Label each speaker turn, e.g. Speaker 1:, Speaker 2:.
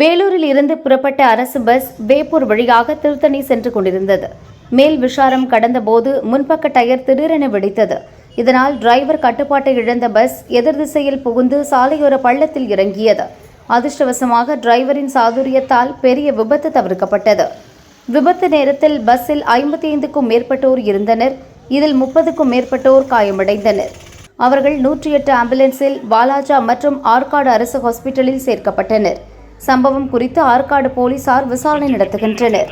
Speaker 1: வேலூரில் இருந்து புறப்பட்ட அரசு பஸ் வேப்பூர் வழியாக திருத்தணி சென்று கொண்டிருந்தது. மேல் விஷாரம் கடந்தபோது முன்பக்க டயர் திடீரென வெடித்தது. இதனால் டிரைவர் கட்டுப்பாட்டை இழந்த பஸ் எதிர் திசையில் புகுந்து சாலையோர பள்ளத்தில் இறங்கியது. அதிர்ஷ்டவசமாக டிரைவரின் சாதுரியத்தால் பெரிய விபத்து தவிர்க்கப்பட்டது. விபத்து நேரத்தில் பஸ்ஸில் 55க்கும் மேற்பட்டோர் இருந்தனர். இதில் 30க்கும் மேற்பட்டோர் காயமடைந்தனர். அவர்கள் 108 ஆம்புலன்ஸில் வாலாஜா மற்றும் ஆற்காடு அரசு ஹாஸ்பிட்டலில் சேர்க்கப்பட்டனர். சம்பவம் குறித்து ஆற்காடு போலீசார் விசாரணை நடத்துகின்றனர்.